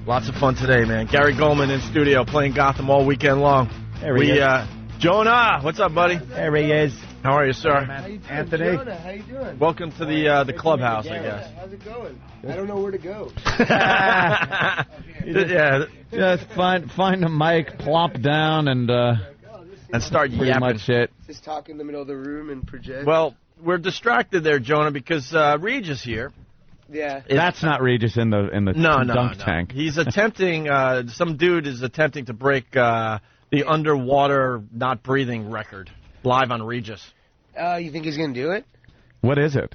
Lots of fun today, man. Gary Goldman in studio playing Gotham all weekend long. There he is. Jonah, what's up, buddy? There he is. How are you, sir? How you doing, Anthony. Jonah? How you doing? Welcome to the clubhouse, I guess. How's it going? I don't know where to go. Yeah, Just find a mic, plop down, and start pretty yapping. much it. Just talk in the middle of the room and project. Well, we're distracted there, Jonah, because Regis here. yeah. That's not Regis in the dunk tank. He's attempting. Some dude is attempting to break the underwater not breathing record live on Regis. You think he's gonna do it? What is it?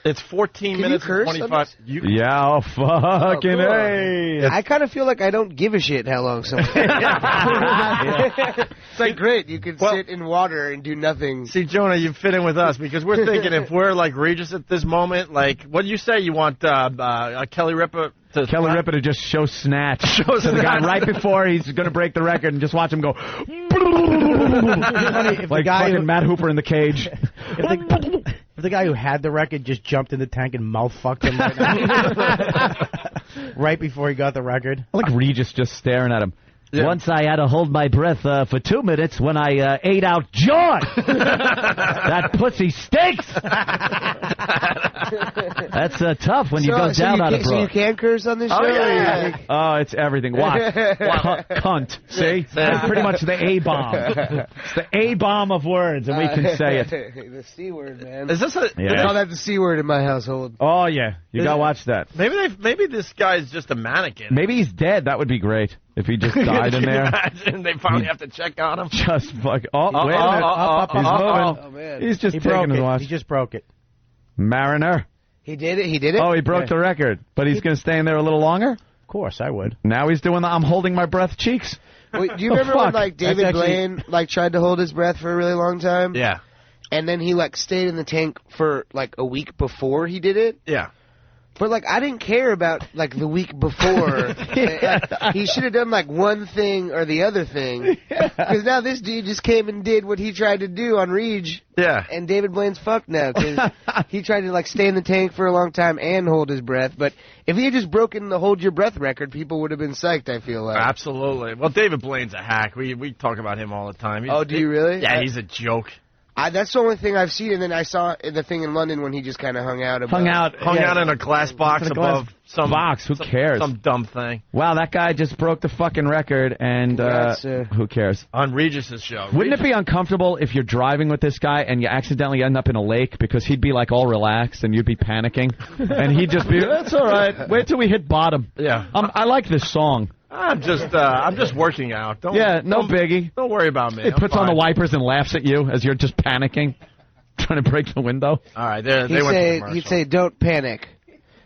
It's 14 Can minutes you curse and 25. on this? Yeah, oh, fucking cool. hey. I kind of feel like I don't give a shit how long someone. It's like great. You can sit in water and do nothing. See, Jonah, you fit in with us because we're thinking if we're like Regis at this moment, like, what do you say? You want Kelly Ripa to to just show snatch. Show to the guy snatch. right before he's going to break the record and just watch him go. Like fucking Matt Hooper in the cage. If the guy who had the record just jumped in the tank and mouth fucked him right now. Right before he got the record. I like Regis just staring at him. Yeah. Once I had to hold my breath for 2 minutes when I ate out John. That pussy stinks. That's tough when you go down on a So you can curse on this show? Oh, yeah. Oh, it's everything. Watch. Cunt. See? That's pretty much the A-bomb. It's the A-bomb of words, and we can say it. The C word, man. Is this a? Yeah. They call that the C word in my household. Oh, yeah. You got to watch that. Maybe this guy's just a mannequin. Maybe he's dead. That would be great if he just died in there. Imagine they finally have to check on him. Just fuck. Oh, wait a minute. He's moving. Oh, man. He's just He taking broke his it. watch. He just broke it. Mariner. He did it? He did it? Oh, he broke the record. But he's going to stay in there a little longer? Of course, I would. Now he's doing the I'm holding my breath cheeks. Wait, do you remember when, fuck. like, David That's actually- Blaine, like, tried to hold his breath for a really long time? Yeah. And then he, like, stayed in the tank for, like, a week before he did it? Yeah. But, like, I didn't care about, like, the week before. He should have done, like, one thing or the other thing. Because now this dude just came and did what he tried to do on Reg. Yeah. And David Blaine's fucked now because he tried to, like, stay in the tank for a long time and hold his breath. But if he had just broken the hold your breath record, people would have been psyched, I feel like. Absolutely. Well, David Blaine's a hack. We talk about him all the time. Oh, do you really? Yeah, he's a joke. That's the only thing I've seen, and then I saw the thing in London when he just kind of hung out. Hung out in a glass box In a glass above some box. Who cares? Some dumb thing Wow, that guy just broke the fucking record, and who cares? on Regis's show. Wouldn't it be uncomfortable if you're driving with this guy and you accidentally end up in a lake because he'd be like all relaxed and you'd be panicking, and he'd just be, "That's all right. Wait till we hit bottom." Yeah. I like this song. I'm just working out. Don't biggie. Don't worry about me. He I'm puts on the fine. wipers and laughs at you as you're just panicking, trying to break the window. All right, they went to He'd commercial. say, "Don't panic."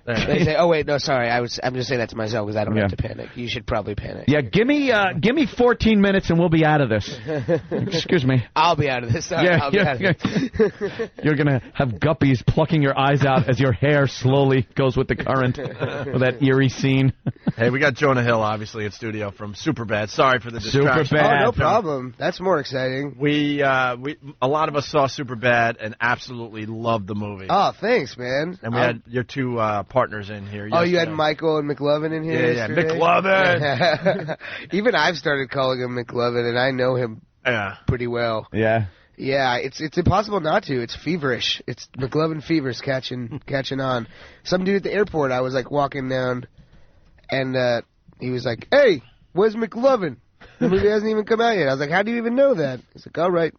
There. They say, "Oh wait, no, sorry. I'm just saying that to myself because I don't have to panic. You should probably panic." Yeah, give me 14 minutes and we'll be out of this. Excuse me. I'll be out of this. Sorry, I'll be out of this. You're gonna have guppies plucking your eyes out as your hair slowly goes with the current with that eerie scene. Hey, we got Jonah Hill obviously in studio from Superbad. Sorry for the distraction. Superbad. Oh, no problem. That's more exciting. We a lot of us saw Superbad and absolutely loved the movie. Oh, thanks, man. And we had your two partners in here. Oh, you had yesterday. Michael and McLovin in here Yeah, yesterday? McLovin. Even I've started calling him McLovin, and I know him Yeah. pretty well. Yeah. Yeah, it's impossible not to. It's feverish. It's McLovin fever's catching on. Some dude at the airport, I was like walking down, and he was like, "Hey, where's McLovin? The movie hasn't even come out yet." I was like, "How do you even know that?" He's like, "All right."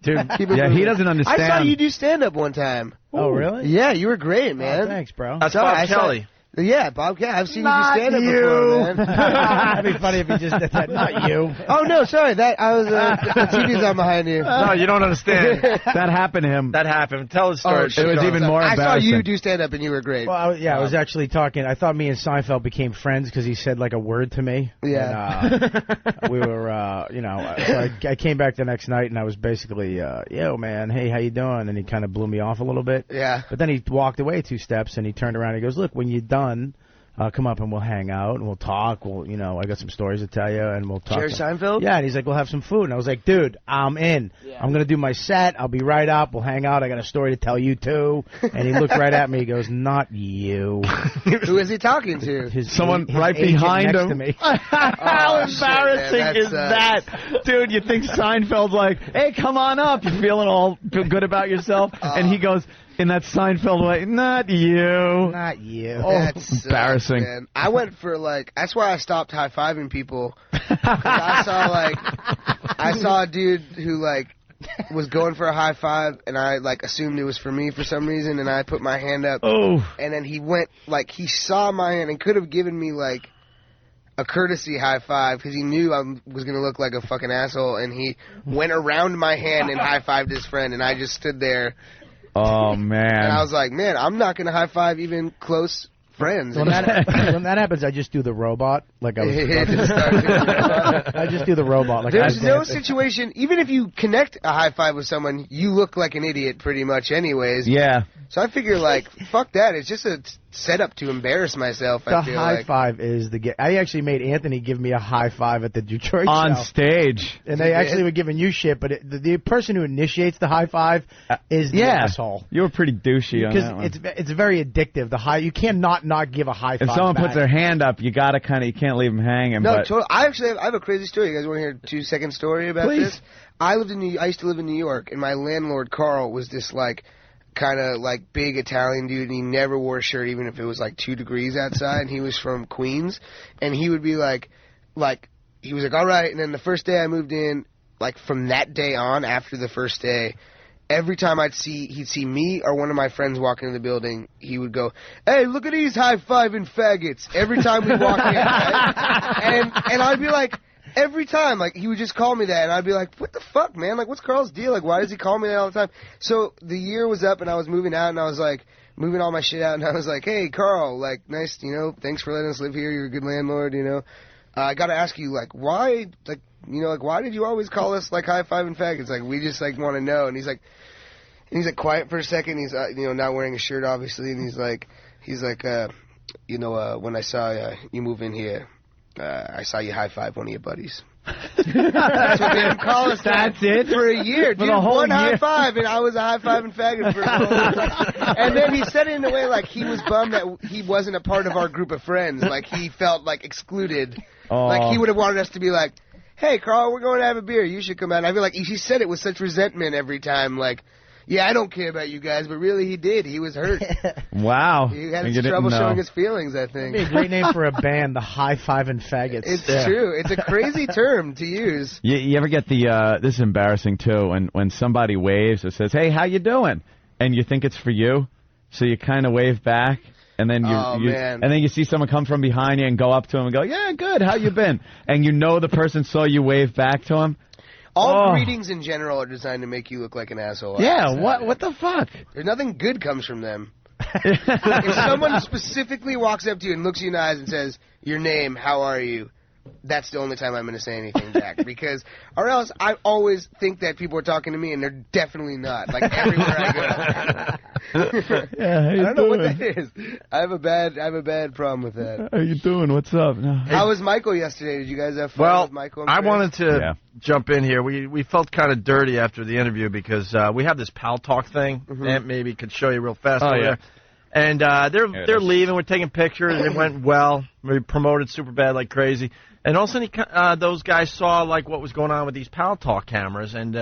Dude, Keep it yeah, moving. he doesn't understand. I saw you do stand-up one time. Oh, really? Yeah, you were great, man. Oh, thanks, bro. That's Sorry, Bob I saw- Kelly. Yeah, Bob, I've seen Not you do stand-up you. before, man. That'd be funny if you just did that. Not you. Oh, no, sorry. That I was the TV's on behind you. No, you don't understand. That happened to him. That happened. Tell the story. shit. It was even more I saw embarrassing. you do stand-up, and you were great. Well, I was actually talking. I thought me and Seinfeld became friends because he said like a word to me. Yeah. And, we were, so I came back the next night and I was basically, yo, man, hey, how you doing? And he kind of blew me off a little bit. Yeah. But then he walked away 2 steps and he turned around and he goes, look, when you're done, come up and we'll hang out and we'll talk. I got some stories to tell you, and we'll talk. Jerry Seinfeld? Yeah, and he's like, we'll have some food. And I was like, dude, I'm in. Yeah. I'm going to do my set. I'll be right up. We'll hang out. I got a story to tell you, too. And he looked right at me. He goes, not you. Who is he talking to? Someone right behind him. To me. How embarrassing is that? Dude, you think Seinfeld's like, hey, come on up. You're feeling all good about yourself? And he goes, in that Seinfeld way, not you. Not you. Oh, That's embarrassing. Man. I went for that's why I stopped high-fiving people. I saw a dude who was going for a high five, and I assumed it was for me for some reason, and I put my hand up. Oh. And then he went he saw my hand and could have given me a courtesy high five because he knew I was going to look like a fucking asshole, and he went around my hand and high-fived his friend, and I just stood there. Oh, man. And I was like, man, I'm not going to high-five even close friends. When that happens, I just do the robot. I just do the robot. There's no situation, even if you connect a high-five with someone, you look like an idiot pretty much anyways. Yeah. So I figure, fuck that. It's just a setup to embarrass myself, I feel high five is the I actually made Anthony give me a high five at the Detroit show. On stage. And they actually were giving you shit, but the person who initiates the high five is the asshole. You were pretty douchey on that one. Because it's very addictive. You cannot not give a high five If someone back. puts their hand up, you got to you can't leave them hanging. No, but totally. I have a crazy story. You guys want to hear a 2-second story about Please. this? I used to live in New York, and my landlord, Carl, was this kind of big Italian dude, and he never wore a shirt even if it was 2 degrees outside, and he was from Queens, and he would be he was all right, and then the first day I moved in, from that day on, after the first day, every time he'd see me or one of my friends walking in the building, he would go, hey, look at these high-fiving faggots, every time we walk in, right? And I'd be like, every time, he would just call me that, and I'd be like, what the fuck, man? What's Carl's deal? Why does he call me that all the time? So the year was up, and I was moving out, and I was moving all my shit out, and I was like, hey, Carl, nice, thanks for letting us live here. You're a good landlord, I got to ask you, why, why did you always call us, high-fiving faggots? We just, want to know. And he's quiet for a second. He's, not wearing a shirt, obviously, and he's like, when I saw you move in here, I saw you high-five one of your buddies. That's what they would call us. That's it? For a year. Dude, the whole one year. high-five, and I was a high-fiving faggot for a whole time. And then he said it in a way he was bummed that he wasn't a part of our group of friends. He felt, excluded. Oh. He would have wanted us to be like, hey, Carl, we're going to have a beer. You should come out. And I feel he said it with such resentment every time, yeah, I don't care about you guys, but really he did. He was hurt. Wow. He had trouble showing his feelings, I think. That'd be a great name for a band, the High-Fiving Faggots. It's true. It's a crazy term to use. You ever get this is embarrassing, too, when somebody waves or says, hey, how you doing? And you think it's for you, so you kind of wave back. And then and then you see someone come from behind you and go up to him and go, yeah, good, how you been? And the person saw you wave back to him. All greetings in general are designed to make you look like an asshole. Yeah, what the fuck? There's nothing good comes from them. If someone specifically walks up to you and looks you in the eyes and says, your name, how are you? That's the only time I'm going to say anything back. Or else I always think that people are talking to me, and they're definitely not. Everywhere I go. Yeah, I don't know what that is. I have a bad problem with that. How you doing? What's up? No. How was Michael yesterday? Did you guys have fun with Michael? I wanted to jump in here. We felt kind of dirty after the interview because we have this pal talk thing. Aunt maybe could show you real fast. Oh, yeah. There. And they're leaving. We're taking pictures. It went well. We promoted Superbad like crazy. And all of a sudden, those guys saw what was going on with these Pal Talk cameras, and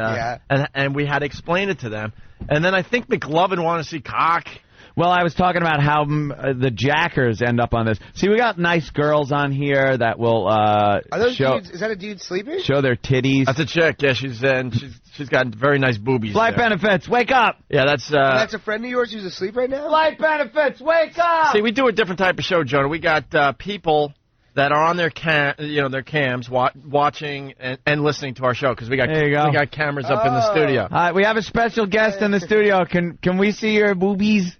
we had to explain it to them. And then I think McLovin wanted to see cock. Well, I was talking about how the jackers end up on this. See, we got nice girls on here that will Are those dudes, is that a dude sleeping? show their titties. That's a chick. Yeah, she's got very nice boobies. Flight benefits, wake up! Yeah, that's that's a friend of yours who's asleep right now? Flight benefits, wake up! See, we do a different type of show, Jonah. We got people that are on their their cams watching and listening to our show because we got cameras up in the studio. We have a special guest in the studio. Can we see your boobies?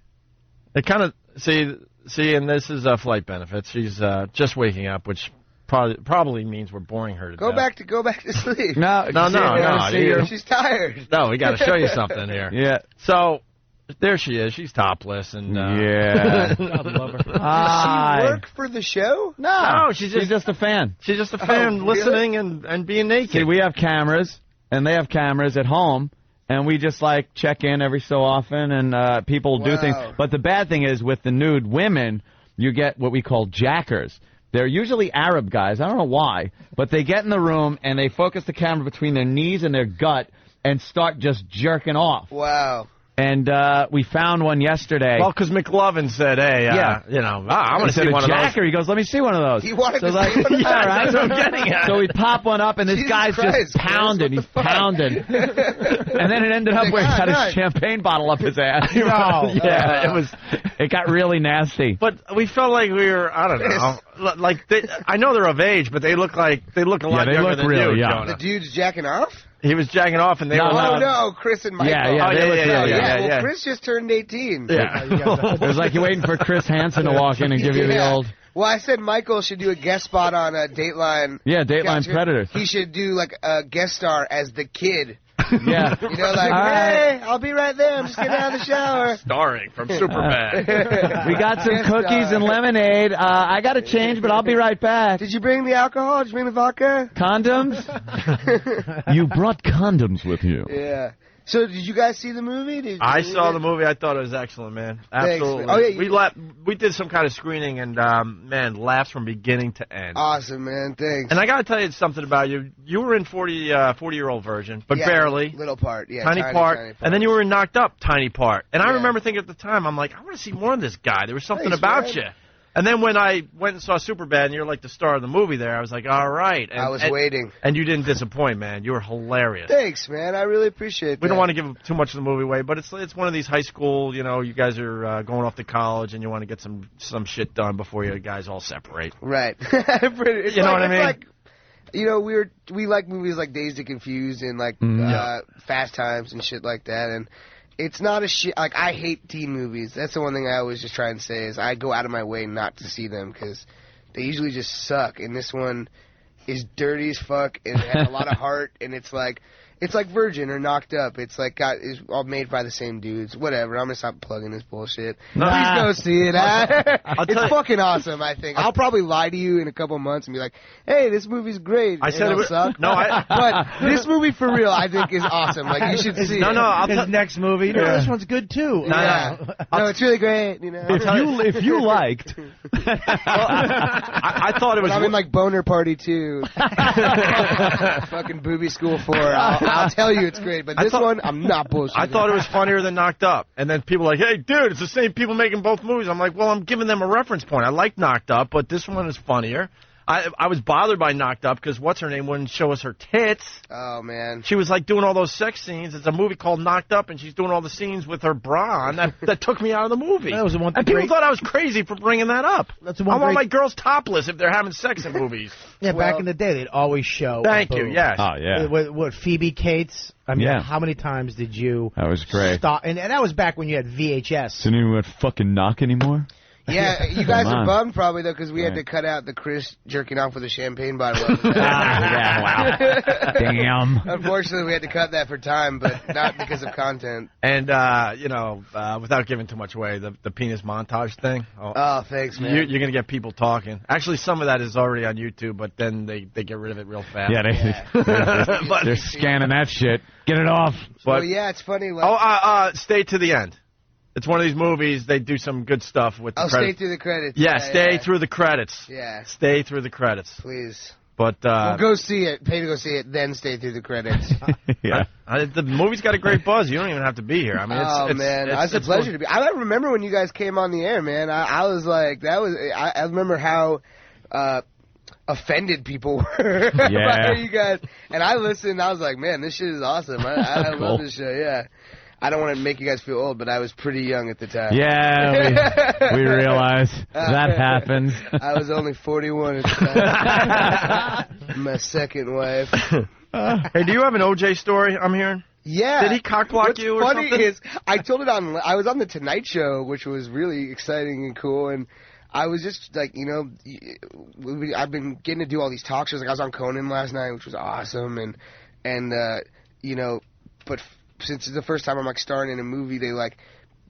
They kind of see, and this is flight benefits. She's just waking up, which probably means we're boring her to Go death. back to sleep. No. No. She's tired. No, we got to show you something here. Yeah. So There she is. She's topless. And yeah. I love her. Does she work for the show? No, she's just a fan. She's just a fan listening and being naked. See, we have cameras, and they have cameras at home, and we just, like, check in every so often, and people do things. But the bad thing is, with the nude women, you get what we call jackers. They're usually Arab guys. I don't know why, but they get in the room, and they focus the camera between their knees and their gut and start just jerking off. Wow. And we found one yesterday. Well, because McLovin said, hey, you know, I want to see one of those. He goes, let me see one of those. He wanted to see one of those? All right. That's what I'm getting at. So we pop one up, and this guy's just pounding. He's pounding. And then it ended up where he had a champagne bottle up his ass. It got really nasty. But we felt like we were, I don't know, like, I know they're of age, but they look a lot younger than you, Jonah. The dude's jacking off? He was jacking off, and they were not. Oh, no, Chris and Michael. Yeah. Chris just turned 18. Yeah. It was like you're waiting for Chris Hansen to walk in and give you the old... Well, I said Michael should do a guest spot on Dateline. Yeah, Dateline Predators. He should do, like, a guest star as the kid. Yeah. You know, like, hey, I'll be right there. I'm just getting out of the shower. Starring from Superbad. We got some cookies and lemonade. I got to change, but I'll be right back. Did you bring the alcohol? Did you bring the vodka? Condoms? You brought condoms with you. Yeah. So, did you guys see the movie? I saw the movie. I thought it was excellent, man. Absolutely. Thanks, man. Oh, yeah, we did some kind of screening, and, man, laughs from beginning to end. Awesome, man. Thanks. And I got to tell you something about you. You were in 40-year-old version, but barely. Little part, yeah. Tiny part. And then you were in Knocked Up, tiny part. And I remember thinking at the time, I'm like, I want to see more of this guy. There was something about you. And then when I went and saw Superbad, and you're like the star of the movie there, I was like, all right. And, I was waiting. And you didn't disappoint, man. You were hilarious. Thanks, man. I really appreciate that. We don't want to give too much of the movie away, but it's one of these high school, you know, you guys are going off to college, and you want to get some shit done before you guys all separate. Right. You know what I mean? Like, you know, we like movies like Dazed and Confused and, like, Fast Times and shit like that, and... It's not a shit. Like, I hate teen movies. That's the one thing I always just try and say is I go out of my way not to see them because they usually just suck. And this one is dirty as fuck and it has a lot of heart. And it's like Virgin or Knocked Up. It's like is all made by the same dudes. Whatever. I'm gonna stop plugging this bullshit. Please go see it. It's fucking awesome. I think I'll probably lie to you in a couple months and be like, "Hey, this movie's great." I said it would suck. No, but this movie for real, I think is awesome. Like you should see. His next movie. No, this one's good too. No, it's really great. You know, if you liked. I thought it was. I'm in like Boner Party 2. Fucking Booby School 4. I'll tell you it's great, but this one, I'm not bullshitting. I thought it was funnier than Knocked Up. And then people were like, hey, dude, it's the same people making both movies. I'm like, well, I'm giving them a reference point. I like Knocked Up, but this one is funnier. I was bothered by Knocked Up because what's-her-name wouldn't show us her tits. Oh, man. She was, like, doing all those sex scenes. It's a movie called Knocked Up, and she's doing all the scenes with her bra on. That took me out of the movie. That was the one and people thought I was crazy for bringing that up. That's the one I want my girls topless if they're having sex in movies. Yeah, back in the day, they'd always show. Thank you, yes. Oh, yeah. What, Phoebe Cates? I mean, how many times did you... That was great. Stop? And that was back when you had VHS. So you don't fucking knock anymore? Yeah, you guys are bummed probably, though, because we had to cut out the Chris jerking off with a champagne bottle. Wow. Damn. Unfortunately, we had to cut that for time, but not because of content. And, without giving too much away, the penis montage thing. Oh, thanks, man. You're going to get people talking. Actually, some of that is already on YouTube, but then they get rid of it real fast. Yeah, they're scanning that shit. Get it off. But, it's funny. Like, stay to the end. It's one of these movies, they do some good stuff with the credits. Stay through the credits. Yeah, stay through the credits. Yeah. Stay through the credits. Please. But go see it. Pay to go see it, then stay through the credits. Yeah. The movie's got a great buzz. You don't even have to be here. I mean, it's a pleasure to be. I remember when you guys came on the air, man. I was like, I remember how offended people were by you guys. And I listened, I was like, man, this shit is awesome. I love this show, yeah. I don't want to make you guys feel old, but I was pretty young at the time. Yeah, we realize that happens. I was only 41 at the time. My second wife. Hey, do you have an OJ story I'm hearing? Yeah. Did he cockblock you or something? What's funny is I told it I was on The Tonight Show, which was really exciting and cool, and I was just like, I've been getting to do all these talk shows. Like I was on Conan last night, which was awesome, and but since it's the first time I'm like starring in a movie, they like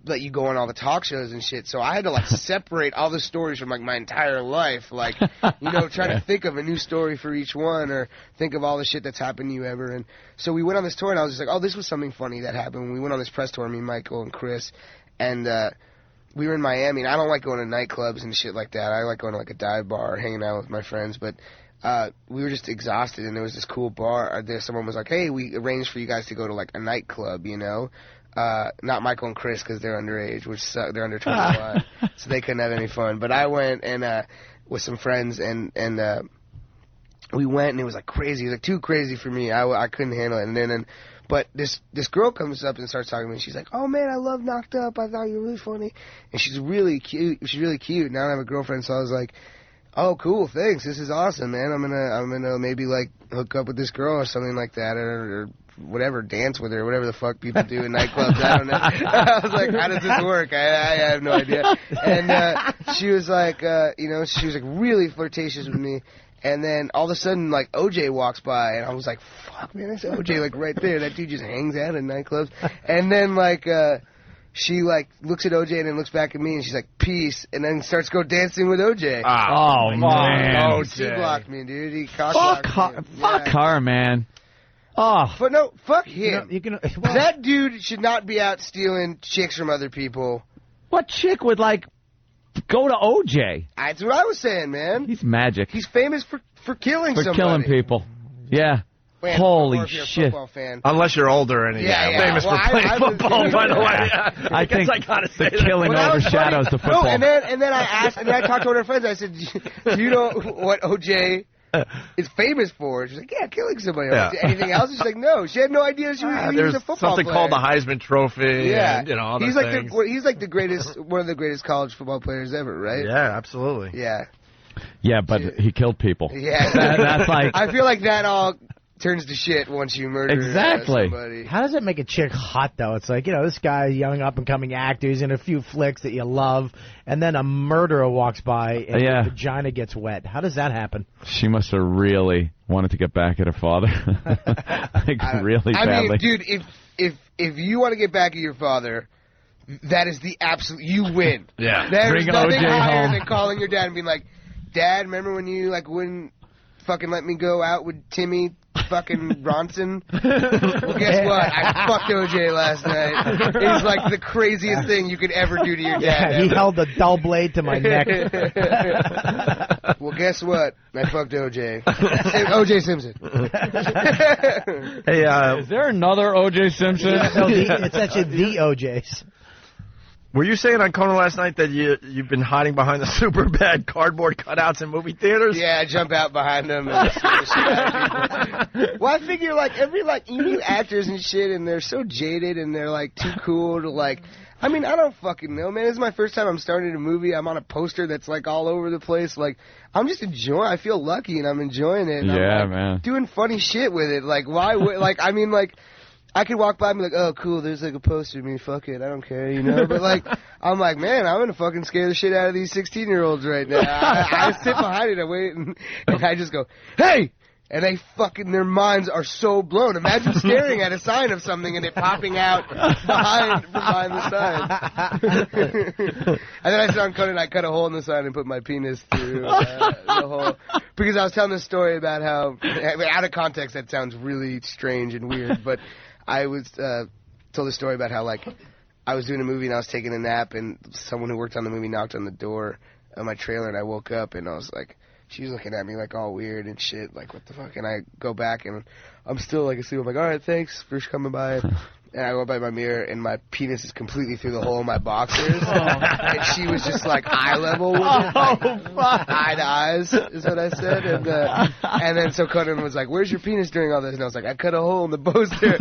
let you go on all the talk shows and shit. So I had to like separate all the stories from like my entire life, like trying to think of a new story for each one or think of all the shit that's happened to you ever. And so we went on this tour, and I was just like, oh, this was something funny that happened when we went on this press tour, me, Michael, and Chris, and we were in Miami. And I don't like going to nightclubs and shit like that. I like going to like a dive bar, hanging out with my friends, but. We were just exhausted, and there was this cool bar. Someone was like, hey, we arranged for you guys to go to, like, a nightclub, not Michael and Chris, because they're underage, they're under 21, so they couldn't have any fun. But I went and with some friends, and we went, and it was, like, crazy. It was, like, too crazy for me. I couldn't handle it. But this girl comes up and starts talking to me, and she's like, oh, man, I love Knocked Up. I thought you were really funny. And she's really cute. Now I have a girlfriend, so I was like, oh, cool, thanks. This is awesome, man. I'm gonna maybe like hook up with this girl or something like that, or whatever, dance with her, whatever the fuck people do in nightclubs. I don't know. I was like, how does this work? I have no idea. And she was like, she was like really flirtatious with me. And then all of a sudden, like, OJ walks by, and I was like, fuck, man, that's OJ, like right there. That dude just hangs out in nightclubs. And then like. She, like, looks at OJ and then looks back at me, and she's like, peace, and then starts go dancing with OJ. Oh, man. OJ. He blocked me, dude. He cock-blocked me. Fuck her, man. Oh. But no, fuck him. That dude should not be out stealing chicks from other people. What chick would, like, go to OJ? That's what I was saying, man. He's magic. He's famous for killing somebody. For killing people. Yeah. Man, holy shit! Fan. Unless you're older and famous for playing football, by the way. I think the killing overshadows the football. No, and then I asked, and then I talked to one of her friends. I said, "Do you know what OJ is famous for?" She's like, "Yeah, killing somebody." Yeah. Anything else? She's like, "No." She had no idea she was there's a football something player. called the Heisman Trophy. Yeah, and, other he's like things. he's like the greatest, one of the greatest college football players ever, right? Yeah, absolutely. Yeah. Yeah, but he killed people. Yeah, that's like. I feel like that all turns to shit once you murder somebody. How does it make a chick hot, though? It's like, this guy, young up-and-coming actor, he's in a few flicks that you love, and then a murderer walks by and your vagina gets wet. How does that happen? She must have really wanted to get back at her father. Really badly. I mean, dude, if you want to get back at your father, that is the absolute... You win. Yeah. There's nothing OJ higher home. than calling your dad and being like, Dad, remember when you, like, wouldn't fucking let me go out with Timmy fucking Bronson? Well, guess what? I fucked OJ last night. It's like the craziest thing you could ever do to your dad. Yeah, he held a dull blade to my neck. Well, guess what? I fucked OJ. OJ Simpson. Hey, is there another OJ Simpson? No, it's actually the OJs. Were you saying on Conan last night that you've been hiding behind the super bad cardboard cutouts in movie theaters? Yeah, I jump out behind them and scare the shit out of people. Well, I figure you meet actors and shit, and they're so jaded and they're like too cool to like. I mean, I don't fucking know, man. This is my first time I'm starting a movie. I'm on a poster that's like all over the place. Like, I'm just enjoying. I feel lucky and I'm enjoying it. And I'm, man. Doing funny shit with it. Like, why would I mean, like. I could walk by and be like, oh, cool, there's like a poster of me, fuck it, I don't care, But like, I'm like, man, I'm gonna fucking scare the shit out of these 16-year-olds right now. I sit behind it, I wait, and I just go, hey! And their minds are so blown. Imagine staring at a sign of something and it popping out behind the sign. And then I saw on Conan, I cut a hole in the sign and put my penis through the hole. Because I was telling this story about how, out of context, that sounds really strange and weird, but I was told a story about how, like, I was doing a movie and I was taking a nap and someone who worked on the movie knocked on the door of my trailer and I woke up and I was like, she was looking at me like all weird and shit, like what the fuck, and I go back and I'm still like asleep. I'm like, alright, thanks for coming by. And I go by my mirror and my penis is completely through the hole in my boxers. And she was just like eye level with it. Like, eye to eyes is what I said. And then so Conan was like, where's your penis during all this? And I was like, I cut a hole in the poster.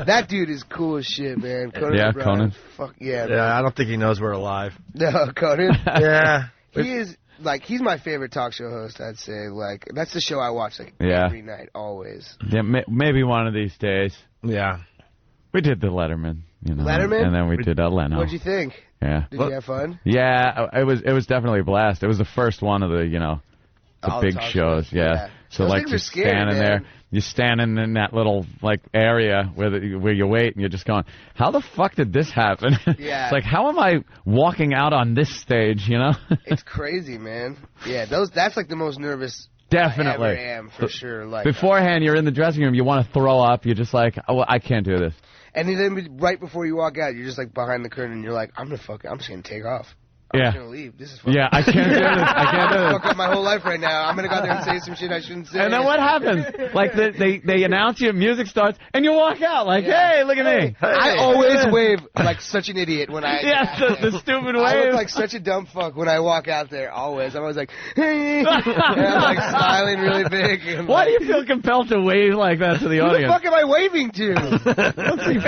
That dude is cool as shit, man. Conan. Fuck yeah, man. Yeah, I don't think he knows we're alive. No, Conan? Yeah. He is... Like, he's my favorite talk show host, I'd say. Like, that's the show I watch, like, every night, always. Yeah, maybe one of these days. Yeah. We did the Letterman, Letterman? And then we did Leno. What'd you think? Yeah. Did you have fun? Yeah, it was definitely a blast. It was the first one of the, The big shows, yeah. So those like you're standing there, you're standing in that little like area where you wait, and you're just going, how the fuck did this happen? Yeah. It's like, how am I walking out on this stage? You know? It's crazy, man. Yeah, that's like the most nervous. Definitely. I ever am, for sure. Like beforehand, you're in the dressing room, you want to throw up. You're just like, oh, I can't do this. And then right before you walk out, you're just like behind the curtain, and you're like, I'm just gonna take off. I'm just gonna leave. This is fucking I can't do this. I can't do this. Fuck up my whole life right now. I'm gonna go out there and say some shit I shouldn't say. And then what happens? Like they announce you, music starts, and you walk out like, hey, look at me. Hey. I always wave like such an idiot when I. The stupid wave. I look like such a dumb fuck when I walk out there. Always. I'm always like, hey, and I'm like smiling really big. And why do you feel compelled to wave like that to the audience? Who the fuck am I waving to? Let's see,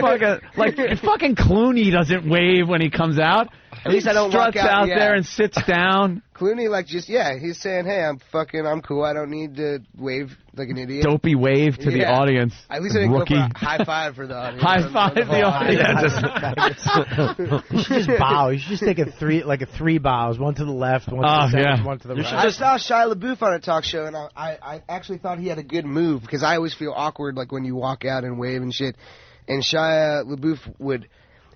fucking Clooney doesn't wave when he comes out. At least I don't walk out there and sits down. Clooney, he's saying, hey, I'm cool. I don't need to wave like an idiot. Dopey wave to the audience. At least I didn't go for a high five for the audience. High five the audience. You should just bow. You should just take a three bows, one to the left, one to the center, one to the right. I saw Shia LaBeouf on a talk show, and I actually thought he had a good move, because I always feel awkward like when you walk out and wave and shit. And Shia LaBeouf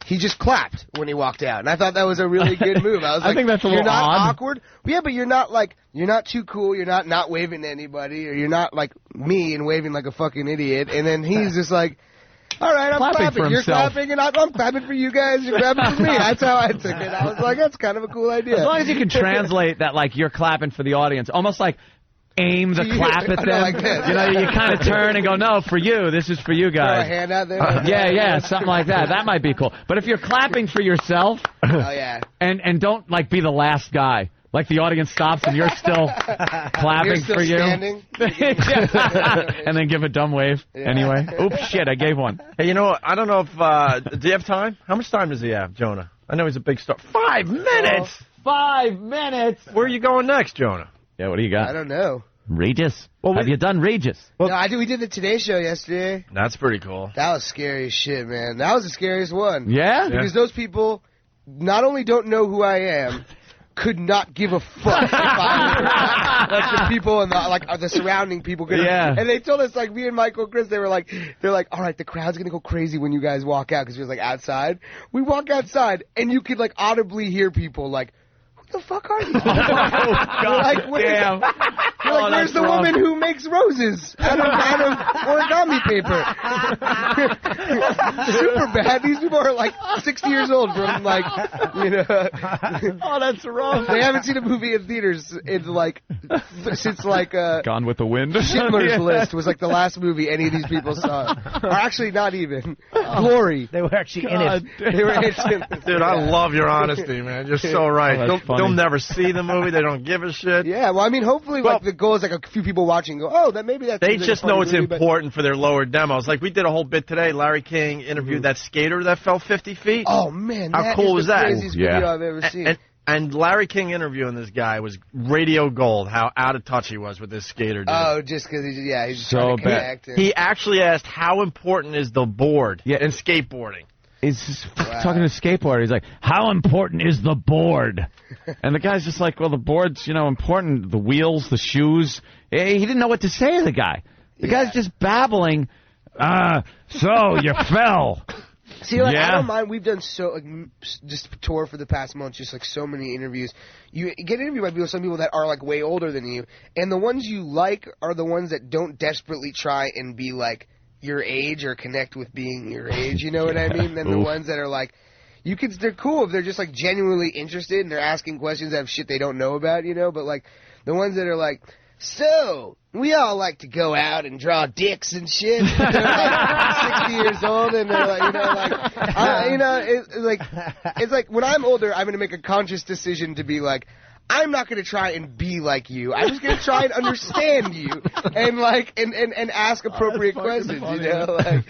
he just clapped when he walked out, and I thought that was a really good move. I was like, think that's a little you're not odd. awkward. Yeah, but you're not too cool. You're not waving to anybody, or you're not like me and waving like a fucking idiot. And then he's just like, all right, I'm clapping. You're clapping, and I'm clapping for you guys. You're clapping for me. That's how I took it. I was like, that's kind of a cool idea. As long as you can translate that, like, you're clapping for the audience, almost like aim the clap at them. Like this. You know, you kind of turn and go, no, for you. This is for you guys. Throw a hand out there. Yeah, something like that. That might be cool. But if you're clapping for yourself, and don't like be the last guy. Like the audience stops and you're still clapping for you. Standing. And then give a dumb wave anyway. Oops, shit, I gave one. Hey, you know, I don't know if, do you have time? How much time does he have, Jonah? I know he's a big star. 5 minutes! 5 minutes! Where are you going next, Jonah? Yeah, what do you got? I don't know. Regis. Well, have you done Regis? Well, no, we did the Today Show yesterday. That's pretty cool. That was scary as shit, man. That was the scariest one. Yeah? Because those people not only don't know who I am, could not give a fuck if I like the people and the surrounding people. Yeah. And they told us, like, me and Michael and Chris, they're like, all right, the crowd's gonna go crazy when you guys walk out, because we was like outside. We walk outside and you could like audibly hear people like, the fuck are you? Oh, God damn. You're like, where's the woman who makes roses out of origami paper? Super bad. These people are like 60 years old from like, Oh, that's rough. They haven't seen a movie in theaters in like, since like, Gone with the Wind. Schindler's List was like the last movie any of these people saw. Or actually not even. Glory. They were actually in it. They were in Dude, I love your honesty, man. You're so right. They'll never see the movie. They don't give a shit. Yeah, well, I mean, hopefully, like, the goal is like a few people watching go, oh, that maybe that's. They just know it's important for their lower demos. Like, we did a whole bit today. Larry King interviewed that skater that fell 50 feet. Oh, man. How cool was that? Craziest video I've ever seen. And Larry King interviewing this guy was radio gold, how out of touch he was with this skater dude. Oh, just because he's so trying to connect. He actually asked, how important is the board in skateboarding? He's just talking to a skateboarder. He's like, how important is the board? And the guy's just like, well, the board's, important. The wheels, the shoes. He didn't know what to say to the guy. The guy's just babbling. So you fell. See, like, I don't mind. We've done just tour for the past month, just like so many interviews. You get interviewed by some people that are like way older than you, and the ones you like are the ones that don't desperately try and be like your age or connect with being your age, you know what I mean? Then the ones that are like, they're cool if they're just like genuinely interested and they're asking questions of shit they don't know about, but like the ones that are like, so we all like to go out and draw dicks and shit. They're like 60 years old and they're like, it's like when I'm older, I'm going to make a conscious decision to be like, I'm not going to try and be like you. I'm just going to try and understand you and ask appropriate questions, Like,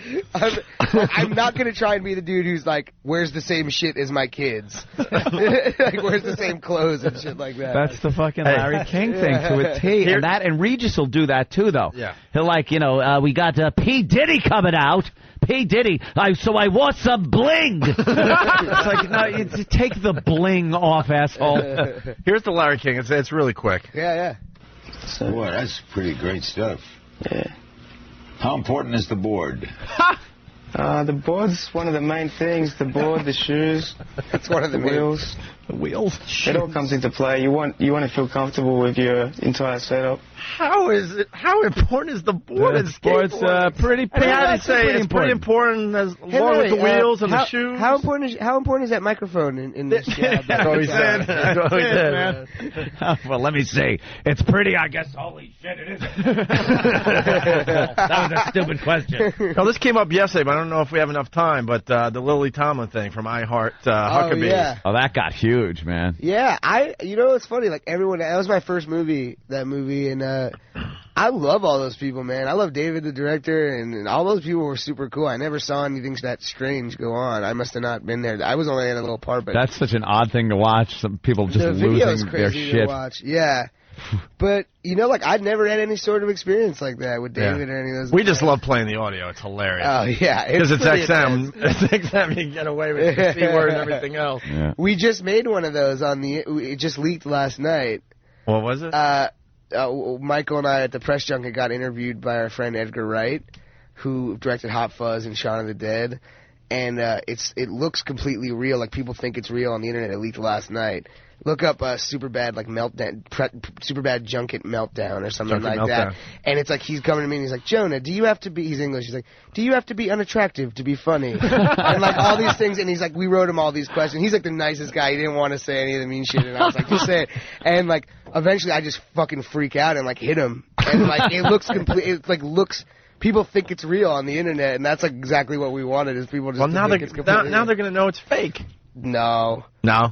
I'm not going to try and be the dude who's like, wears the same shit as my kids. Like, wears the same clothes and shit like that. That's the fucking Larry King thing to a T. And Regis will do that too, though. Yeah. He'll like, we got P. Diddy coming out. P. Diddy, so I wore some bling. It's like, no, take the bling off, asshole. Here's the Larry King. It's really quick. Yeah. So. Boy, that's pretty great stuff. Yeah. How important is the board? The board's one of the main things. The board, the shoes, that's one of the wheels. The wheels. It all comes into play. You want to feel comfortable with your entire setup. How important is the board? The board's pretty. I'd say it's pretty important as along with the wheels and the shoes. How important is that microphone in this job? That's what he said. That's what he said, man. Well, let me see. It's pretty, I guess. Holy shit, it isn't. That was a stupid question. Well, this came up yesterday, but I don't know if we have enough time. But the Lily Tomlin thing from I Heart Huckabee. Yeah. Oh, that got huge, man. Yeah, you know, it's funny. Like everyone, that was my first movie. That movie, and I love all those people, man. I love David, the director, and all those people were super cool. I never saw anything that strange go on. I must have not been there. I was only in a little part, but that's such an odd thing to watch. Some people just losing their shit. To watch. Yeah. But, you know, like, I've never had any sort of experience like that with David or any of those. We just love playing the audio. It's hilarious. Oh, yeah. Because it's XM. It's XM. You can get away with the C word and everything else. Yeah. We just made one of those it just leaked last night. What was it? Michael and I at the press junket got interviewed by our friend Edgar Wright, who directed Hot Fuzz and Shaun of the Dead. And it looks completely real. Like, people think it's real on the internet. It leaked last night. Look up Superbad meltdown, Superbad junket meltdown or something like that. And it's like he's coming to me and he's like, Jonah, do you have to be? He's English. He's like, do you have to be unattractive to be funny? And like all these things. And he's like, we wrote him all these questions. He's like the nicest guy. He didn't want to say any of the mean shit. And I was like, just say it. And like eventually, I just fucking freak out and like hit him. And like it looks complete. It like looks. People think it's real on the internet, and that's like exactly what we wanted. Is people just now think it's completely now they're gonna know it's fake. No. Nah,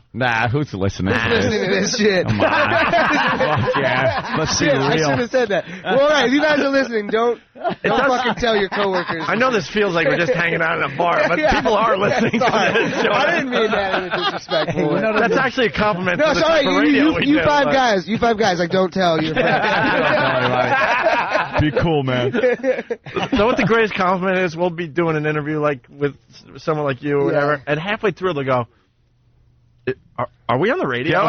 who's listening? Who's listening to this shit? Come on. Fuck yeah. Let's see the real. I should have said that. Well, all right, if you guys are listening, don't fucking tell your coworkers. I know this feels like we're just hanging out in a bar, but people are listening to this show. I didn't mean that in a disrespectful way. That's actually a compliment no, to the sorry, type of radio we do. You five guys, like, don't tell your friends. Be cool, man. So what the greatest compliment is, we'll be doing an interview like with someone like you or whatever, and halfway through they'll go, are we on the radio?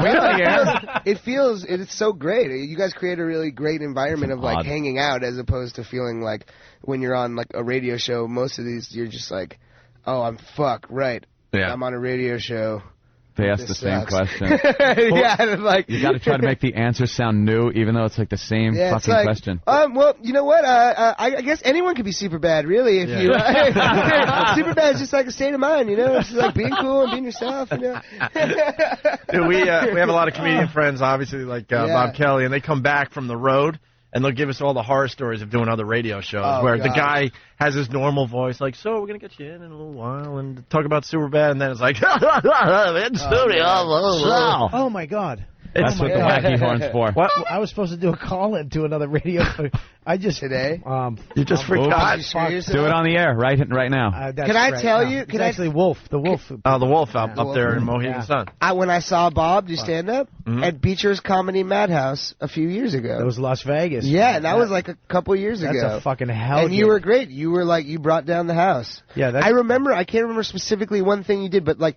It's so great. You guys create a really great environment of like hanging out, as opposed to feeling like when you're on like a radio show, most of these you're just like, oh, I'm right. Yeah. I'm on a radio show. They ask the same question. Like you got to try to make the answer sound new, even though it's like the same fucking question. Well, you know what? I guess anyone could be super bad, really. If you super bad is just like a state of mind, you know. It's just like being cool and being yourself, you know. Dude, we have a lot of comedian friends, obviously, like Bob Kelly, and they come back from the road. And they'll give us all the horror stories of doing other radio shows where the guy has his normal voice, like, so we're going to get you in a little while and talk about Superbad, and then it's like, in studio. Oh, my God. That's what the wacky horn's for. What? I was supposed to do a call-in to another radio. I just today. You just forgot. Do it on the air right now. Can I tell you? It's actually Wolf. The Wolf. The Wolf up there in Mohegan Sun. When I saw Bob do stand-up at Beecher's Comedy Madhouse a few years ago. That was Las Vegas. Yeah, and that was like a couple years ago. That's a fucking hell. And you were great. You were like, you brought down the house. Yeah, I remember. I can't remember specifically one thing you did, but like,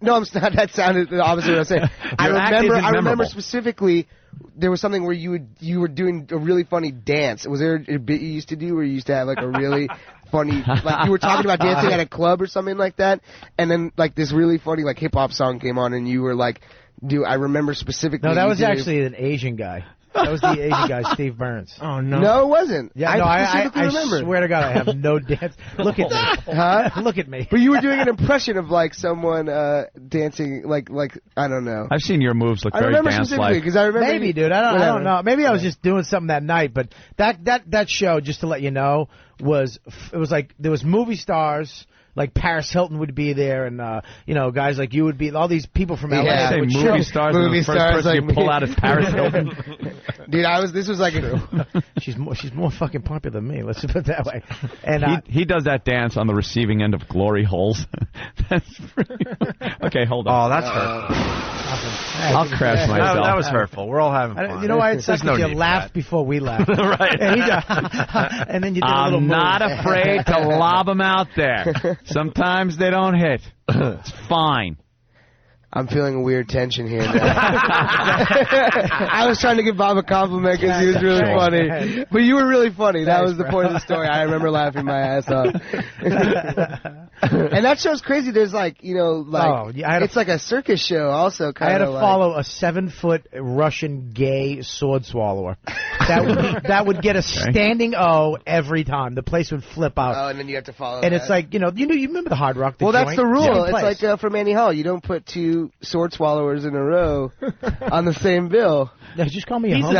no, I'm not. That sounded the opposite of what I was saying. I remember specifically. There was something where you were doing a really funny dance. Was there a bit you used to do where you used to have like a really funny, like you were talking about dancing at a club or something like that, and then like this really funny like hip hop song came on and you were like, I remember specifically. No, that was actually an Asian guy. That was the Asian guy, Steve Burns. Oh, no. No, it wasn't. Yeah, I swear to God, I have no dance. Look at me. Huh? Look at me. But you were doing an impression of, like, someone dancing, like I don't know. I've seen your moves look very dance-like. Because I remember. Maybe, dude. I don't know. Maybe I was just doing something that night. But that show, just to let you know, it was like there was movie stars. Like Paris Hilton would be there, and guys like you would be. All these people from LA. Yeah, movie stars. The first person like you pull out is Paris Hilton. Dude, this was like she's more fucking popular than me. Let's put it that way. And he does that dance on the receiving end of glory holes. That's pretty... Okay, hold on. Oh, that's hurtful. I'll crash myself. That was hurtful. We're all having fun. You know why it's sucks? No you laughed before we laughed. Right. And then you did a little move. I'm not afraid to lob them out there. Sometimes they don't hit. It's fine. I'm feeling a weird tension here now. I was trying to give Bob a compliment because he was really funny. But you were really funny. That was the point of the story. I remember laughing my ass off. And that show's crazy. There's it's like a circus show also. I had to follow a 7-foot Russian gay sword swallower. That would get a standing O every time. The place would flip out. Oh, and then you have to follow and that. It's like, you remember the Hard Rock, the Well, joint? that's the rule. It's like from Annie Hall. You don't put 2 sword swallowers in a row on the same bill. No, just call me a homie. No,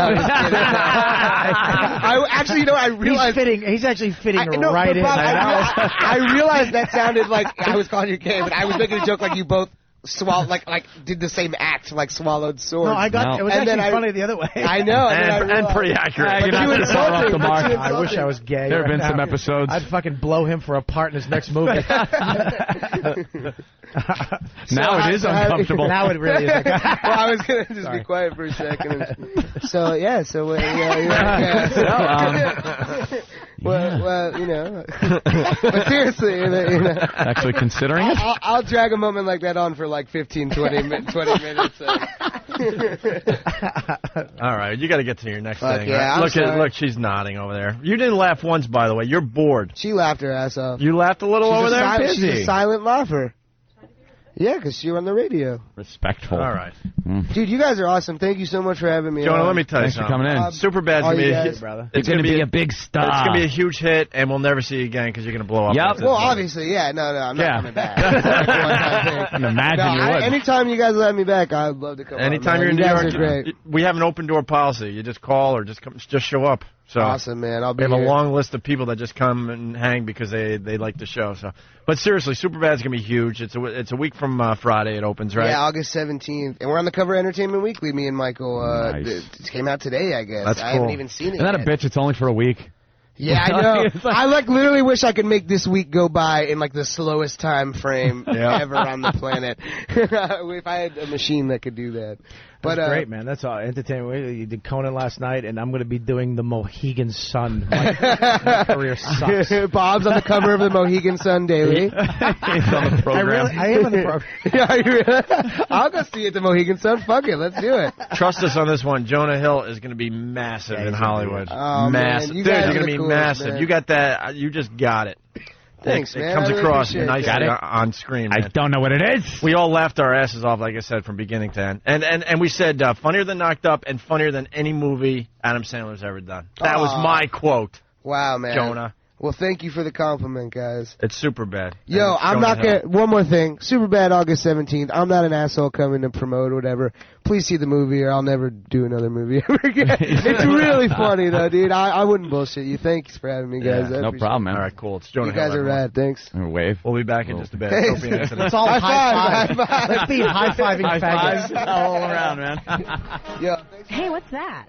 I realized... He's actually fitting right in. Bob, I realized that sounded like I was calling you gay, but I was making a joke like you both swallowed, like did the same act, like swallowed swords. No, it was actually funny the other way. I know. And pretty accurate. But you insulted him. I wish I was gay. There have been some episodes. I'd fucking blow him for a part in his next movie. Now it is uncomfortable. Now it really is. Well, I was going to just be quiet for a second. Well, but seriously, actually considering it? I'll drag a moment like that on for like 15, 20 minutes. All right, you got to get to your next thing. Yeah, right? Look, she's nodding over there. You didn't laugh once, by the way. You're bored. She laughed her ass off. You laughed a little over there? She's a silent laugher. Yeah, because you're on the radio. Respectful. All right. Dude, you guys are awesome. Thank you so much for having me. Jonah, let me tell you something. Thanks for coming in. Superbad's going to be a hit, brother. It's going to be a big star. It's going to be a huge hit, and we'll never see you again because you're going to blow up. Yep. Well, obviously, yeah. No, I'm not coming back. I can imagine you would. Anytime you guys let me back, I'd love to come. Anytime you're in New York, we have an open door policy. You just call or just show up. So awesome, man. We have a long list of people that just come and hang because they like the show. So, but seriously, Superbad's gonna be huge. It's a week from Friday. It opens, right? Yeah, August 17th, and we're on the cover of Entertainment Weekly. Me and Michael. Nice. It came out today, I guess. That's cool. I haven't even seen it. Isn't that a bitch? It's only for a week. Yeah, I know. I literally wish I could make this week go by in like the slowest time frame ever on the planet. If I had a machine that could do that. But great, man. That's all. Entertainment. You did Conan last night, and I'm going to be doing the Mohegan Sun. My career sucks. Bob's on the cover of the Mohegan Sun Daily. He's on the program. I am on the program. Yeah, you really? I'll go see it at the Mohegan Sun. Fuck it, let's do it. Trust us on this one. Jonah Hill is going to be massive in Hollywood. Oh, massive. Man, Dude, you're going to be massive. Man. You got that. You just got it. Thanks, man. It comes across nicely it on screen. Man. I don't know what it is. We all laughed our asses off, like I said, from beginning to end. And we said funnier than Knocked Up and funnier than any movie Adam Sandler's ever done. That was my quote. Wow, man. Jonah. Well, thank you for the compliment, guys. It's Superbad. Yo, I'm not going to... One more thing. Superbad, August 17th. I'm not an asshole coming to promote or whatever. Please see the movie or I'll never do another movie ever again. It's really funny, though, dude. I wouldn't bullshit you. Thanks for having me, guys. No problem, man. All right, cool. It's Jonah You guys Hill, are rad. Thanks. Wave. We'll be back in just a bit. It's all high five. Let's be high-fiving faggots all around, man. Yo, hey, what's that?